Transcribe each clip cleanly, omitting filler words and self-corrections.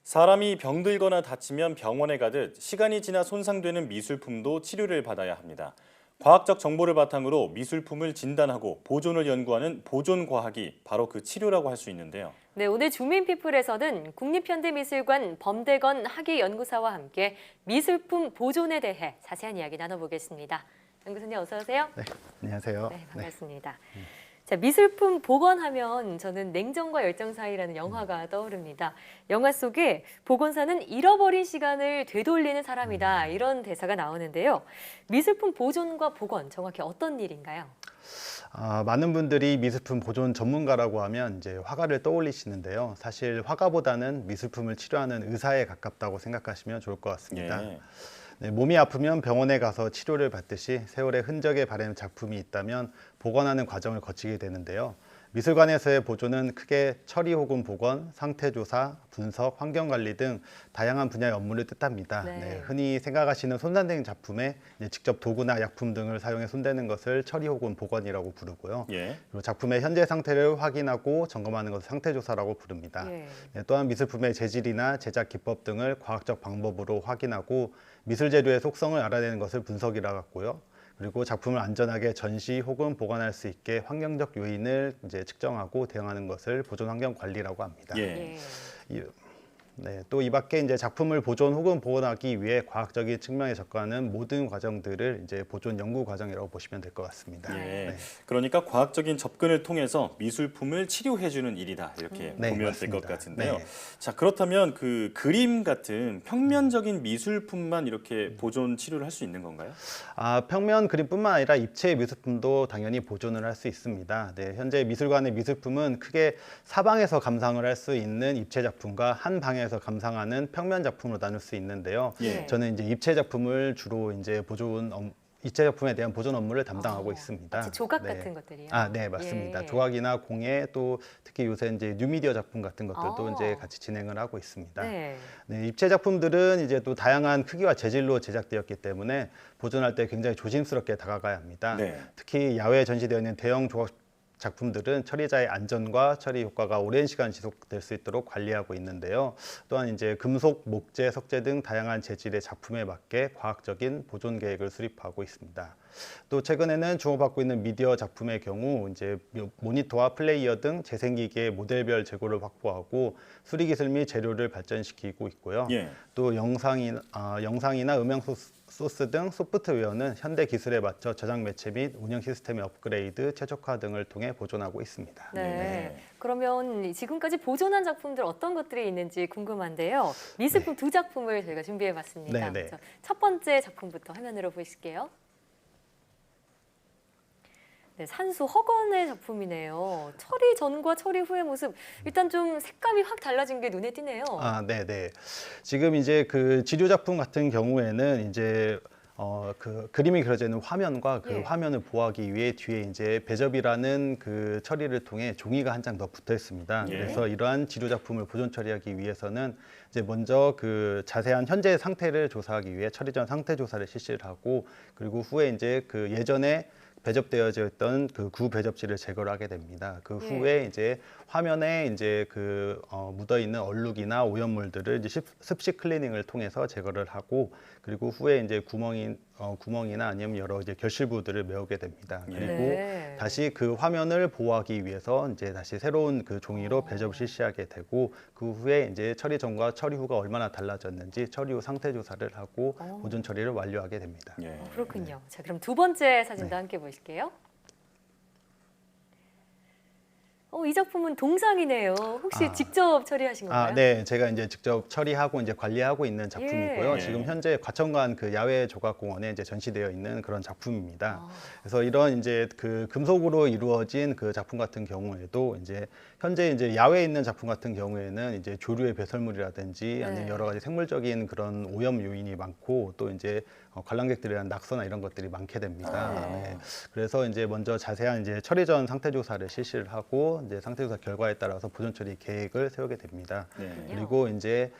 사람이 병들거나 다치면 병원에 가듯 시간이 지나 손상되는 미술품도 치료를 받아야 합니다. 과학적 정보를 바탕으로 미술품을 진단하고 보존을 연구하는 보존과학이 바로 그 치료라고 할 수 있는데요. 네, 오늘 주민피플에서는 국립현대미술관 범대건 학예연구사와 함께 미술품 보존에 대해 자세한 이야기 나눠보겠습니다. 연구소님 어서 오세요. 네, 안녕하세요. 네, 반갑습니다. 자, 미술품 복원하면 저는 냉정과 열정 사이라는 영화가 떠오릅니다. 영화 속에 복원사는 잃어버린 시간을 되돌리는 사람이다 이런 대사가 나오는데요. 미술품 보존과 복원 정확히 어떤 일인가요? 많은 분들이 미술품 보존 전문가라고 하면 이제 화가를 떠올리시는데요. 사실 화가보다는 미술품을 치료하는 의사에 가깝다고 생각하시면 좋을 것 같습니다. 예. 네, 몸이 아프면 병원에 가서 치료를 받듯이 세월의 흔적에 바른 작품이 있다면 복원하는 과정을 거치게 되는데요. 미술관에서의 보존은 크게 처리 혹은 복원, 상태조사, 분석, 환경관리 등 다양한 분야의 업무를 뜻합니다. 네. 흔히 생각하시는 손상된 작품에 직접 도구나 약품 등을 사용해 손대는 것을 처리 혹은 복원이라고 부르고요. 예. 그리고 작품의 현재 상태를 확인하고 점검하는 것을 상태조사라고 부릅니다. 예. 또한 미술품의 재질이나 제작 기법 등을 과학적 방법으로 확인하고 미술 재료의 속성을 알아내는 것을 분석이라고 하고요. 그리고 작품을 안전하게 전시 혹은 보관할 수 있게 환경적 요인을 이제 측정하고 대응하는 것을 보존 환경 관리라고 합니다. 예. 예. 또 이 밖에 이제 작품을 보존 혹은 보존하기 위해 과학적인 측면에 접근하는 모든 과정들을 이제 보존 연구 과정이라고 보시면 될 것 같습니다. 예. 네. 그러니까 과학적인 접근을 통해서 미술품을 치료해주는 일이다 이렇게 네, 보면 될 것 맞습니다. 같은데요. 네. 자, 그렇다면 그 그림 같은 평면적인 미술품만 이렇게 보존 치료를 할 수 있는 건가요? 평면 그림뿐만 아니라 입체 미술품도 당연히 보존을 할 수 있습니다. 네, 현재 미술관의 미술품은 크게 사방에서 감상을 할 수 있는 입체 작품과 한 방에서 감상하는 평면 작품으로 나눌 수 있는데요. 예. 저는 이제 입체 작품을 주로 이제 입체 작품에 대한 보존 업무를 담당하고 있습니다. 마치 조각 네. 같은 것들이요. 네, 맞습니다. 예. 조각이나 공예 또 특히 요새 이제 뉴미디어 작품 같은 것들도 아. 이제 같이 진행을 하고 있습니다. 네. 네, 입체 작품들은 이제 또 다양한 크기와 재질로 제작되었기 때문에 보존할 때 굉장히 조심스럽게 다가가야 합니다. 네. 특히 야외에 전시되어 있는 대형 조각 작품들은 처리자의 안전과 처리 효과가 오랜 시간 지속될 수 있도록 관리하고 있는데요. 또한 이제 금속, 목재, 석재 등 다양한 재질의 작품에 맞게 과학적인 보존 계획을 수립하고 있습니다. 또 최근에는 주목받고 있는 미디어 작품의 경우 이제 모니터와 플레이어 등 재생기기의 모델별 재고를 확보하고 수리 기술 및 재료를 발전시키고 있고요. 예. 또 영상이나 음영 소스 등 소프트웨어는 현대 기술에 맞춰 저장 매체 및 운영 시스템의 업그레이드, 최적화 등을 통해 보존하고 있습니다. 네. 그러면 지금까지 보존한 작품들 어떤 것들이 있는지 궁금한데요. 미술품 두 작품을 저희가 준비해봤습니다. 네, 네. 그래서 첫 번째 작품부터 화면으로 보실게요. 네, 산수 허건의 작품이네요. 처리 전과 처리 후의 모습, 일단 좀 색감이 확 달라진 게 눈에 띄네요. 네. 지금 이제 그 지료 작품 같은 경우에는 이제 그 그림이 그려져 있는 화면과 그 예. 화면을 보호하기 위해 뒤에 이제 배접이라는 그 처리를 통해 종이가 한 장 더 붙어 있습니다. 예. 그래서 이러한 지료 작품을 보존 처리하기 위해서는 이제 먼저 그 자세한 현재 상태를 조사하기 위해 처리 전 상태 조사를 실시를 하고 그리고 후에 이제 그 예전에 배접되어져 있던 그 구 배접지를 제거를 하게 됩니다. 그 후에 이제 화면에 이제 그 묻어 있는 얼룩이나 오염물들을 이제 습식 클리닝을 통해서 제거를 하고 그리고 후에 이제 구멍이나 아니면 여러 이제 결실부들을 메우게 됩니다. 그리고 네. 다시 그 화면을 보호하기 위해서 이제 다시 새로운 그 종이로 배접을 실시하게 되고 그 후에 이제 처리 전과 처리 후가 얼마나 달라졌는지 처리 후 상태 조사를 하고 보존 처리를 완료하게 됩니다. 예. 그렇군요. 자, 그럼 두 번째 사진도 함께 보실게요. 이 작품은 동상이네요. 혹시 직접 처리하신 건가요? 네, 제가 이제 직접 처리하고 이제 관리하고 있는 작품이고요. 예. 지금 현재 과천관 그 야외 조각공원에 이제 전시되어 있는 그런 작품입니다. 그래서 이런 이제 그 금속으로 이루어진 그 작품 같은 경우에도 이제 현재 이제 야외에 있는 작품 같은 경우에는 이제 조류의 배설물이라든지 아니면 여러 가지 생물적인 그런 오염 요인이 많고 또 이제 관람객들에 대한 낙서나 이런 것들이 많게 됩니다. 네. 그래서 이제 먼저 자세한 이제 처리 전 상태 조사를 실시를 하고 이제 상태 조사 결과에 따라서 보존 처리 계획을 세우게 됩니다. 네. 그리고 이제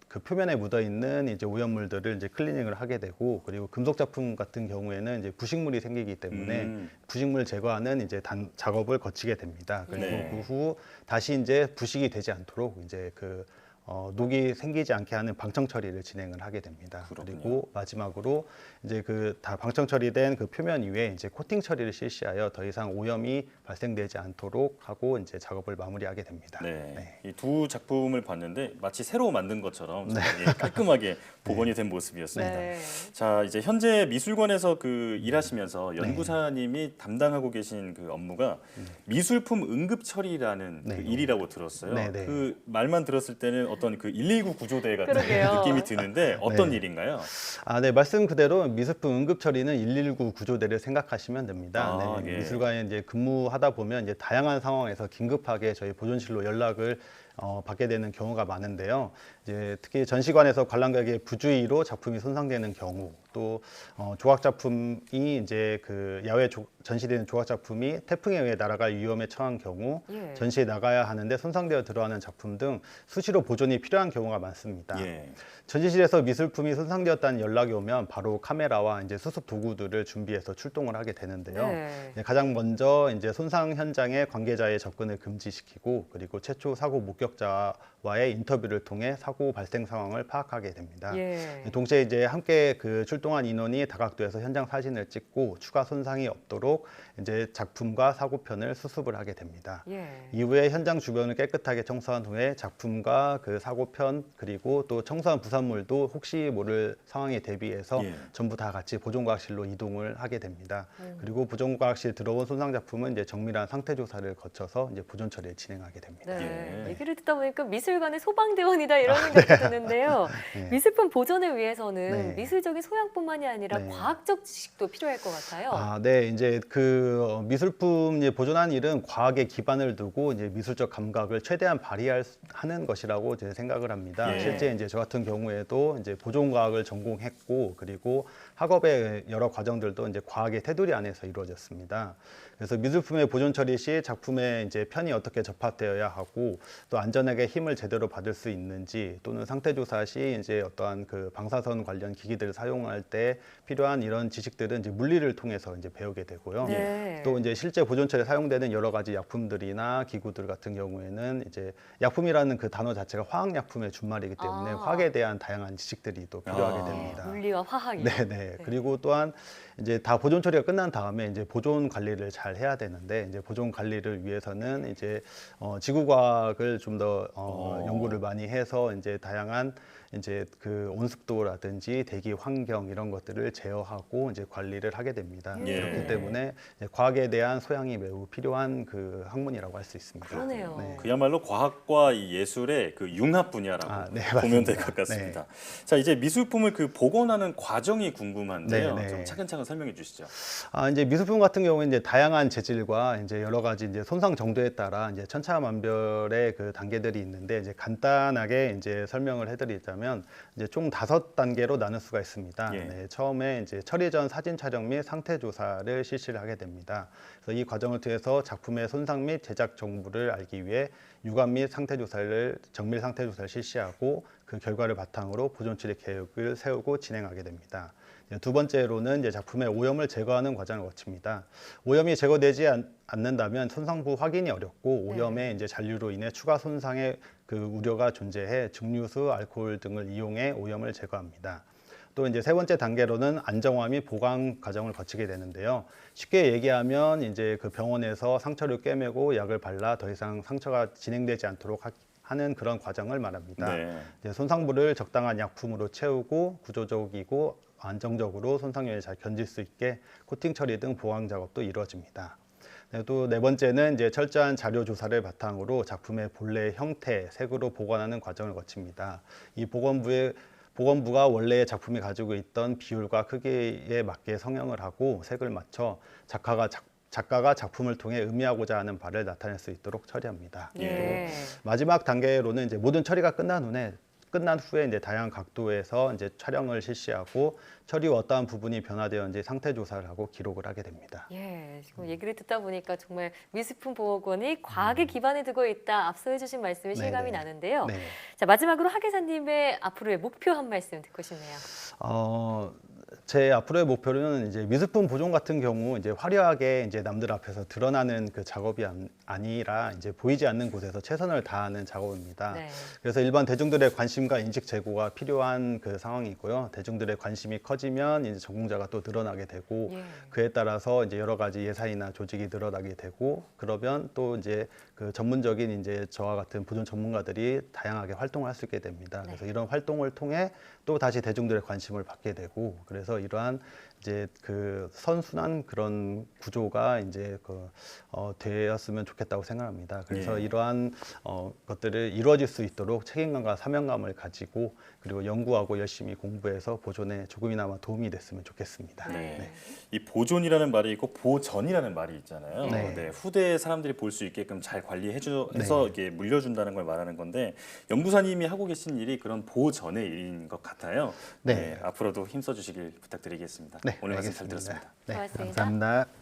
그 표면에 묻어 있는 이제 오염물들을 이제 클리닝을 하게 되고 그리고 금속 작품 같은 경우에는 이제 부식물이 생기기 때문에 부식물 제거하는 이제 작업을 거치게 됩니다. 그리고 네. 그 후 다시 이제 부식이 되지 않도록 이제 그 녹이 생기지 않게 하는 방청 처리를 진행을 하게 됩니다. 그렇군요. 그리고 마지막으로 이제 그 다 방청 처리된 그 표면 위에 이제 코팅 처리를 실시하여 더 이상 오염이 발생되지 않도록 하고 이제 작업을 마무리하게 됩니다. 네. 이 두 작품을 봤는데 마치 새로 만든 것처럼 상당히 깔끔하게 복원이 된 모습이었습니다. 네. 자, 이제 현재 미술관에서 그 일하시면서 연구사님이 담당하고 계신 그 업무가 미술품 응급 처리라는 네. 그 일이라고 들었어요. 네, 네. 그 말만 들었을 때는 어떤 그 119 구조대 같은 그러게요. 느낌이 드는데 어떤 네. 일인가요? 네, 말씀 그대로 미술품 응급 처리는 119 구조대를 생각하시면 됩니다. 아, 네, 예. 미술관에 이제 근무하다 보면 이제 다양한 상황에서 긴급하게 저희 보존실로 연락을 받게 되는 경우가 많은데요. 이제 특히 전시관에서 관람객의 부주의로 작품이 손상되는 경우, 또 조각 작품이 이제 그 야외 전시되는 조각 작품이 태풍에 의해 날아갈 위험에 처한 경우, 예. 전시에 나가야 하는데 손상되어 들어가는 작품 등 수시로 보존이 필요한 경우가 많습니다. 예. 전시실에서 미술품이 손상되었다는 연락이 오면 바로 카메라와 이제 수습 도구들을 준비해서 출동을 하게 되는데요. 네. 가장 먼저 이제 손상 현장에 관계자의 접근을 금지시키고 그리고 최초 사고 목격자와의 인터뷰를 통해 사고 발생 상황을 파악하게 됩니다. 예. 동시에 이제 함께 그 출동한 인원이 다각도에서 현장 사진을 찍고 추가 손상이 없도록 이제 작품과 사고편을 수습을 하게 됩니다. 예. 이후에 현장 주변을 깨끗하게 청소한 후에 작품과 그 사고편 그리고 또 청소한 부산물도 혹시 모를 상황에 대비해서 예. 전부 다 같이 보존과학실로 이동을 하게 됩니다. 그리고 보존과학실 들어온 손상 작품은 이제 정밀한 상태 조사를 거쳐서 이제 보존 처리를 진행하게 됩니다. 네. 예. 얘기를 듣다 보니까 미술관의 소방대원이다 이런 생각이 드는데요. 네. 미술품 보존을 위해서는 네. 미술적인 소양뿐만이 아니라 네. 과학적 지식도 필요할 것 같아요. 네, 이제 그 미술품 이제 보존하는 일은 과학에 기반을 두고 이제 미술적 감각을 최대한 발휘하는 것이라고 제 생각을 합니다. 예. 실제 이제 저 같은 경우에도 이제 보존 과학을 전공했고 그리고 학업의 여러 과정들도 이제 과학의 테두리 안에서 이루어졌습니다. 그래서 미술품의 보존 처리 시 작품의 이제 편이 어떻게 접합되어야 하고 또 안전하게 힘을 제대로 받을 수 있는지 또는 상태 조사 시 이제 어떠한 그 방사선 관련 기기들을 사용할 때 필요한 이런 지식들은 이제 물리를 통해서 이제 배우게 되고요. 네. 또 이제 실제 보존 처리에 사용되는 여러 가지 약품들이나 기구들 같은 경우에는 이제 약품이라는 그 단어 자체가 화학 약품의 준말이기 때문에 아. 화학에 대한 다양한 지식들이 또 필요하게 아. 됩니다. 물리와 화학이. 네. 그리고 또한 이제 다 보존 처리가 끝난 다음에 이제 보존 관리를 잘 해야 되는데 이제 보존 관리를 위해서는 이제 지구과학을 좀 더 연구를 많이 해서 이제 다양한 이제 그 온습도라든지 대기 환경 이런 것들을 제어하고 이제 관리를 하게 됩니다. 예. 그렇기 때문에 이제 과학에 대한 소양이 매우 필요한 그 학문이라고 할 수 있습니다. 그러네요. 네. 그야말로 과학과 이 예술의 그 융합 분야라고 네, 보면 될 맞습니다. 것 같습니다. 자, 이제 미술품을 그 복원하는 과정이 궁금한데요. 네. 좀 차근차근 설명해 주시죠. 이제 미술품 같은 경우는 이제 다양한 재질과 이제 여러 가지 이제 손상 정도에 따라 이제 천차만별의 그 단계들이 있는데 이제 간단하게 이제 설명을 해드리자면 이제 총 5단계로 나눌 수가 있습니다. 예. 네, 처음에 이제 처리 전 사진 촬영 및 상태 조사를 실시를 하게 됩니다. 그래서 이 과정을 통해서 작품의 손상 및 제작 정보를 알기 위해 유관 및 상태 조사를 정밀 상태 조사를 실시하고 그 결과를 바탕으로 보존 처리 계획을 세우고 진행하게 됩니다. 두 번째로는 이제 작품의 오염을 제거하는 과정을 거칩니다. 오염이 제거되지 않는다면 손상부 확인이 어렵고 오염의 이제 잔류로 인해 추가 손상의 그 우려가 존재해 증류수, 알코올 등을 이용해 오염을 제거합니다. 또 이제 세 번째 단계로는 안정화 및 보강 과정을 거치게 되는데요. 쉽게 얘기하면 이제 그 병원에서 상처를 꿰매고 약을 발라 더 이상 상처가 진행되지 않도록 하는 그런 과정을 말합니다. 네. 이제 손상부를 적당한 약품으로 채우고 구조적이고 안정적으로 손상률을 잘 견딜 수 있게 코팅 처리 등 보강 작업도 이루어집니다. 또 네 번째는 이제 철저한 자료 조사를 바탕으로 작품의 본래 형태, 색으로 보관하는 과정을 거칩니다. 이 보건부가 원래 작품이 가지고 있던 비율과 크기에 맞게 성형을 하고 색을 맞춰 작가가 작품을 통해 의미하고자 하는 바를 나타낼 수 있도록 처리합니다. 예. 마지막 단계로는 이제 모든 처리가 끝난 후에 이제 다양한 각도에서 이제 촬영을 실시하고 처리 후 어떠한 부분이 변화되었는지 상태 조사를 하고 기록을 하게 됩니다. 예, 지금 얘기를 듣다 보니까 정말 미술품 보건이 과학에 기반에 두고 있다. 앞서 해주신 말씀이 실감이 네네. 나는데요. 네. 자, 마지막으로 하 기사님의 앞으로의 목표 한 말씀 듣고 싶네요. 제 앞으로의 목표는 이제 미술품 보존 같은 경우 이제 화려하게 이제 남들 앞에서 드러나는 그 작업이 아니라 이제 보이지 않는 곳에서 최선을 다하는 작업입니다. 네. 그래서 일반 대중들의 관심과 인식 제고가 필요한 그 상황이고요. 대중들의 관심이 커지면 이제 전공자가 또 늘어나게 되고 예. 그에 따라서 이제 여러 가지 예산이나 조직이 늘어나게 되고 그러면 또 이제 그 전문적인 이제 저와 같은 보존 전문가들이 다양하게 활동을 할 수 있게 됩니다. 그래서 이런 활동을 통해 또 다시 대중들의 관심을 받게 되고 그래서 이러한 이제 그 선순환 그런 구조가 이제 되었으면 좋겠다고 생각합니다. 그래서 예. 이러한 것들을 이루어질 수 있도록 책임감과 사명감을 가지고 그리고 연구하고 열심히 공부해서 보존에 조금이나마 도움이 됐으면 좋겠습니다. 네. 이 보존이라는 말이 있고 보전이라는 말이 있잖아요. 네. 네. 후대 사람들이 볼 수 있게끔 잘 관리해서 네. 이게 물려준다는 걸 말하는 건데 연구사님이 하고 계신 일이 그런 보전의 일인 것 같아요. 네. 앞으로도 힘써주시길 부탁드리겠습니다. 네, 오늘 말씀 잘 알겠습니다. 들었습니다. 네, 고맙습니다. 감사합니다.